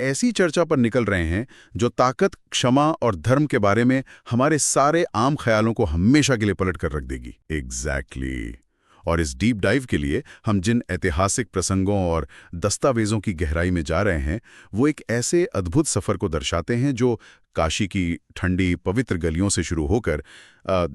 ऐसी चर्चा पर निकल रहे हैं जो ताकत, क्षमा और धर्म के बारे में हमारे सारे आम ख्यालों को हमेशा के लिए पलट कर रख देगी। एग्जैक्टली। और इस डीप डाइव के लिए हम जिन ऐतिहासिक प्रसंगों और दस्तावेजों की गहराई में जा रहे हैं, वो एक ऐसे अद्भुत सफ़र को दर्शाते हैं जो काशी की ठंडी पवित्र गलियों से शुरू होकर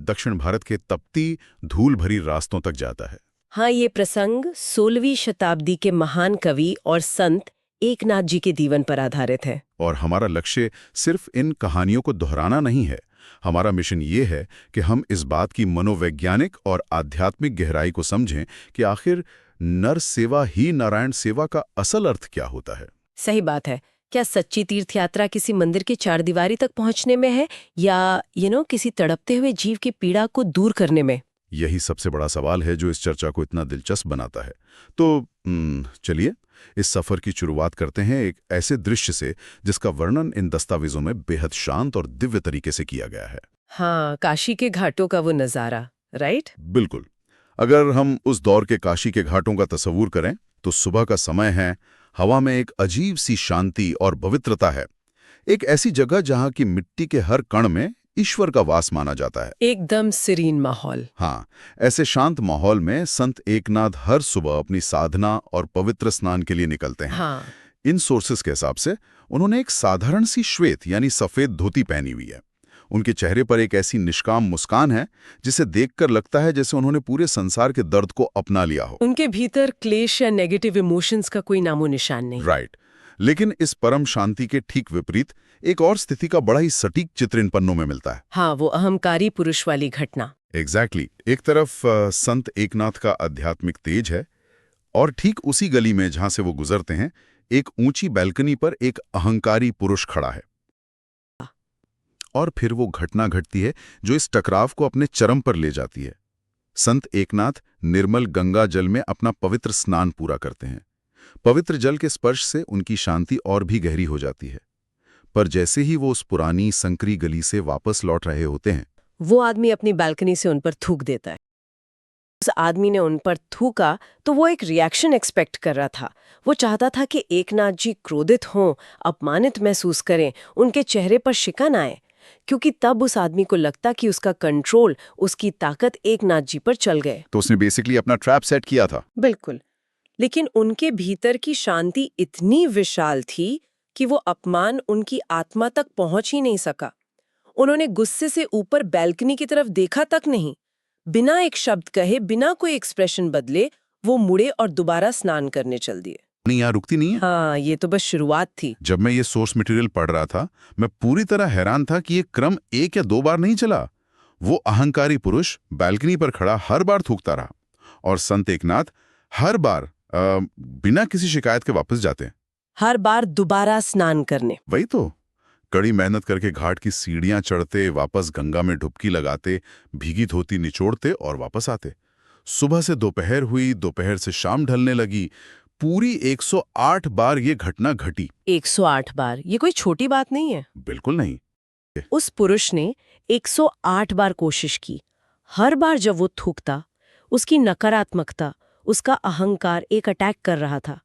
दक्षिण भारत के तपती धूल भरी रास्तों तक जाता है। हाँ, ये प्रसंग 16वीं शताब्दी के महान कवि और संत एकनाथ जी के जीवन पर आधारित है। और हमारा लक्ष्य सिर्फ इन कहानियों को दोहराना नहीं है। हमारा मिशन ये है कि हम इस बात की मनोवैज्ञानिक और आध्यात्मिक गहराई को समझें कि आखिर नर सेवा ही नारायण सेवा का असल अर्थ क्या होता है। सही बात है। क्या सच्ची तीर्थ यात्रा किसी मंदिर के चारदीवारी तक पहुंचने में है या किसी तड़पते हुए जीव की पीड़ा को दूर करने में? यही सबसे बड़ा सवाल है जो इस चर्चा को इतना दिलचस्प बनाता है। तो चलिए इस सफर की शुरुआत करते हैं एक ऐसे दृश्य से जिसका वर्णन इन दस्तावेजों में बेहद शांत और दिव्य तरीके से किया गया है। हाँ, काशी के घाटों का वो नजारा, राइट? बिल्कुल। अगर हम उस दौर के काशी के घाटों का तस्वूर करें तो सुबह का समय है, हवा में एक अजीब सी शांति और पवित्रता है। एक ऐसी जगह जहां की मिट्टी के हर कण में ईश्वर का वास माना जाता है। एकदम सीरीन माहौल। हाँ, ऐसे शांत माहौल में संत एकनाथ हर सुबह अपनी साधना और पवित्र स्नान के लिए निकलते हैं। हाँ। इन सोर्सेस के हिसाब से उन्होंने एक साधारण सी श्वेत यानी सफेद धोती पहनी हुई है। उनके चेहरे पर एक ऐसी निष्काम मुस्कान है जिसे देखकर लगता है जैसे उन्होंने पूरे संसार के दर्द को अपना लिया हो। उनके भीतर क्लेश या नेगेटिव इमोशंस का कोई नामो निशान नहीं। राइट। लेकिन इस परम शांति के ठीक विपरीत एक और स्थिति का बड़ा ही सटीक चित्र इन पन्नों में मिलता है। हाँ, वो अहंकारी पुरुष वाली घटना। एग्जैक्टली। एक तरफ संत एकनाथ का आध्यात्मिक तेज है और ठीक उसी गली में जहां से वो गुजरते हैं एक ऊंची बैल्कनी पर एक अहंकारी पुरुष खड़ा है। और फिर वो घटना घटती है जो इस टकराव को अपने चरम पर ले जाती है। संत एकनाथ निर्मल गंगा जल में अपना पवित्र स्नान पूरा करते हैं। पवित्र जल के स्पर्श से उनकी शांति और भी गहरी हो जाती है। पर जैसे ही वो उस पुरानी संकरी गली से वापस लौट रहे होते हैं, वो आदमी अपनी बालकनी से उन पर थूक देता है। उस आदमी ने उन पर थूका तो वो एक रिएक्शन एक्सपेक्ट कर रहा था। वो चाहता था कि एकनाथ जी क्रोधित हों, अपमानित महसूस करें, उनके चेहरे पर शिकन आए, क्योंकि तब उस आदमी को लगता कि उसका कंट्रोल, उसकी ताकत एकनाथ जी पर चल गए। तो उसने बेसिकली अपना ट्रैप सेट किया था। बिल्कुल। लेकिन उनके भीतर की शांति इतनी विशाल थी कि वो अपमान उनकी आत्मा तक पहुंच ही नहीं सका। उन्होंने गुस्से से ऊपर बैल्कनी की तरफ देखा तक नहीं। बिना एक शब्द कहे, बिना कोई एक्सप्रेशन बदले वो मुड़े और दोबारा स्नान करने चल दिए। नहीं, यहाँ रुकती नहीं है। हाँ, ये तो बस शुरुआत थी। जब मैं ये सोर्स मटेरियल पढ़ रहा था, मैं पूरी तरह हैरान था कि ये क्रम एक या दो बार नहीं चला। वो अहंकारी पुरुष बैल्कनी पर खड़ा हर बार थूकता रहा और संत एकनाथ हर बार बिना किसी शिकायत के वापस जाते हैं। हर बार दोबारा स्नान करने। वही तो, कड़ी मेहनत करके घाट की सीढ़ियां चढ़ते, वापस गंगा में डुबकी लगाते, भीगी धोती निचोड़ते और वापस आते। सुबह से दोपहर हुई, दोपहर से शाम ढलने लगी। पूरी 108 बार ये घटना घटी। 108 बार, ये कोई छोटी बात नहीं है। बिल्कुल नहीं। उस पुरुष ने 108 बार कोशिश की। हर बार जब वो थूकता, उसकी नकारात्मकता, उसका अहंकार एक अटैक कर रहा था।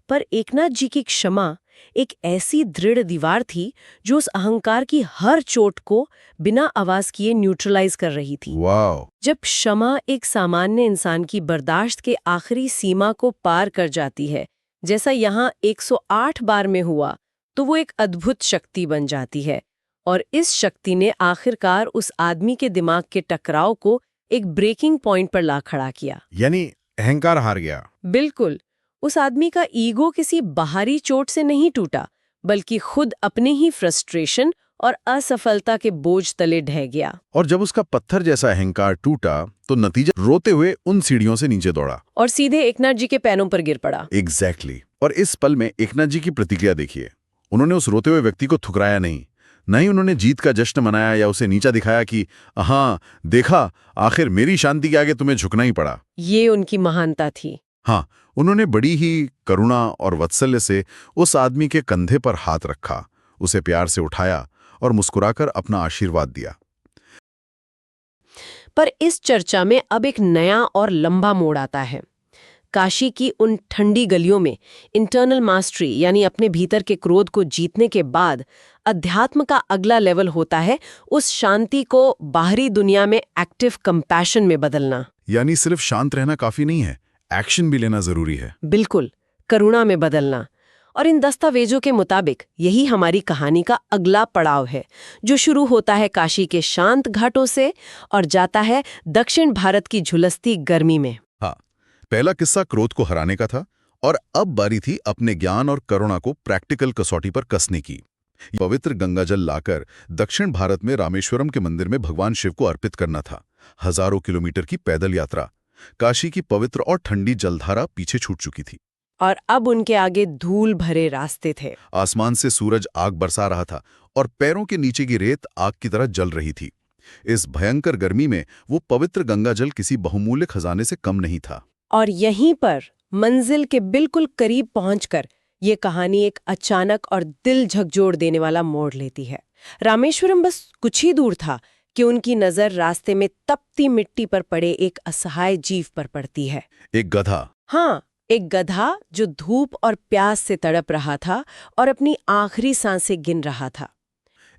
पर एकनाथ जी की क्षमा एक ऐसी दृढ़ दीवार थी जो उस अहंकार की हर चोट को बिना आवाज किए न्यूट्रलाइज कर रही थी। वाह! जब क्षमा एक सामान्य इंसान की बर्दाश्त के आखिरी सीमा को पार कर जाती है, जैसा यहाँ 108 बार में हुआ, तो वो एक अद्भुत शक्ति बन जाती है। और इस शक्ति ने आखिरकार उस आदमी के दिमाग के टकराव को एक ब्रेकिंग पॉइंट पर ला खड़ा किया। यानी अहंकार हार गया। बिल्कुल। उस आदमी का ईगो किसी बाहरी चोट से नहीं टूटा, बल्कि खुद अपने ही फ्रस्ट्रेशन और असफलता के बोझ तले ढह गया। और जब उसका पत्थर जैसा अहंकार टूटा तो नतीजा रोते हुए उन सीढ़ियों से नीचे दौड़ा और सीधे एकनाथ जी के पैरों पर गिर पड़ा। एग्जैक्टली। और इस पल में एकनाथ जी की प्रतिक्रिया देखिए। उन्होंने उस रोते हुए व्यक्ति को ठुकराया नहीं, न ही उन्होंने जीत का जश्न मनाया या उसे नीचा दिखाया कि हाँ देखा, आखिर मेरी शांति के आगे तुम्हें झुकना ही पड़ा। ये उनकी महानता थी। हाँ, उन्होंने बड़ी ही करुणा और वात्सल्य से उस आदमी के कंधे पर हाथ रखा, उसे प्यार से उठाया और मुस्कुराकर अपना आशीर्वाद दिया। पर इस चर्चा में अब एक नया और लंबा मोड़ आता है। काशी की उन ठंडी गलियों में इंटरनल मास्टरी यानी अपने भीतर के क्रोध को जीतने के बाद अध्यात्म का अगला लेवल होता है उस शांति को बाहरी दुनिया में एक्टिव कंपैशन में बदलना। यानी सिर्फ शांत रहना काफी नहीं है, एक्शन भी लेना जरूरी है। बिल्कुल, करुणा में बदलना। और इन दस्तावेजों के मुताबिक यही हमारी कहानी का अगला पड़ाव है, जो शुरू होता है काशी के शांत घाटों से और जाता है दक्षिण भारत की झुलसती गर्मी में। हाँ, पहला किस्सा क्रोध को हराने का था और अब बारी थी अपने ज्ञान और करुणा को प्रैक्टिकल कसौटी पर कसने की। पवित्र गंगाजल लाकर दक्षिण भारत में रामेश्वरम के मंदिर में भगवान शिव को अर्पित करना था। हजारों किलोमीटर की पैदल यात्रा, काशी की पवित्र और ठंडी जलधारा पीछे छूट चुकी थी और अब उनके आगे धूल भरे रास्ते थे। आसमान से सूरज आग बरसा रहा था और पैरों के नीचे की रेत आग की तरह जल रही थी। इस भयंकर गर्मी में वो पवित्र गंगाजल किसी बहुमूल्य खजाने से कम नहीं था। और यहीं पर मंजिल के बिल्कुल करीब पहुंचकर ये कहानी एक अचानक और दिल झकझोर देने वाला मोड़ लेती है। रामेश्वरम बस कुछ ही दूर था कि उनकी नजर रास्ते में तपती मिट्टी पर पड़े एक असहाय जीव पर पड़ती है। एक गधा। हाँ, एक गधा जो धूप और प्यास से तड़प रहा था और अपनी आखिरी सांसें गिन रहा था।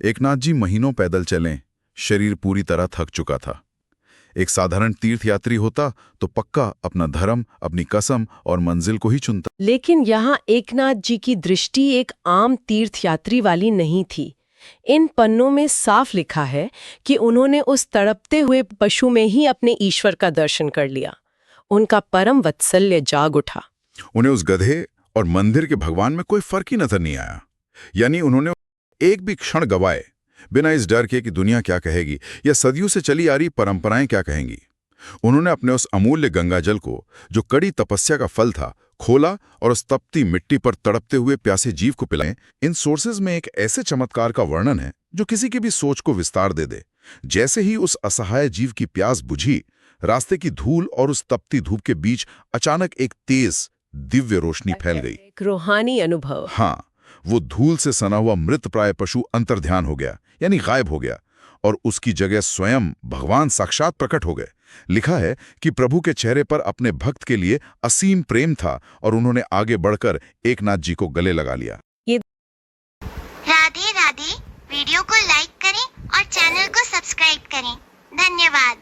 एकनाथ जी महीनों पैदल चलें, शरीर पूरी तरह थक चुका था। एक साधारण तीर्थयात्री होता तो पक्का अपना धर्म, अपनी कसम और मंजिल को ही चुनता। लेकिन यहाँ एकनाथ जी की दृष्टि एक आम तीर्थयात्री वाली नहीं थी। इन पन्नों में साफ लिखा है कि उन्होंने उस तड़पते हुए पशु में ही अपने ईश्वर का दर्शन कर लिया। उनका परम वात्सल्य जाग उठा। उन्हें उस गधे और मंदिर के भगवान में कोई फर्क ही नजर नहीं आया। यानी उन्होंने एक भी क्षण गवाए बिना इस डर के कि दुनिया क्या कहेगी या सदियों से चली आ रही परंपराएं क्या कहेंगी। उन्होंने अपने उस अमूल्य गंगाजल को, जो कड़ी तपस्या का फल था, खोला और उस तपती मिट्टी पर तड़पते हुए प्यासे जीव को पिलाएं। इन सोर्सेज में एक ऐसे चमत्कार का वर्णन है जो किसी की भी सोच को विस्तार दे दे। जैसे ही उस असहाय जीव की प्यास बुझी, रास्ते की धूल और उस तपती धूप के बीच अचानक एक तेज दिव्य रोशनी फैल गई। एक रूहानी अनुभव। हाँ, वो धूल से सना हुआ मृत प्राय पशु अंतर्ध्यान हो गया, यानी गायब हो गया, और उसकी जगह स्वयं भगवान साक्षात प्रकट हो गए। लिखा है कि प्रभु के चेहरे पर अपने भक्त के लिए असीम प्रेम था और उन्होंने आगे बढ़कर एकनाथ जी को गले लगा लिया। राधे राधे। वीडियो को लाइक करें और चैनल को सब्सक्राइब करें। धन्यवाद।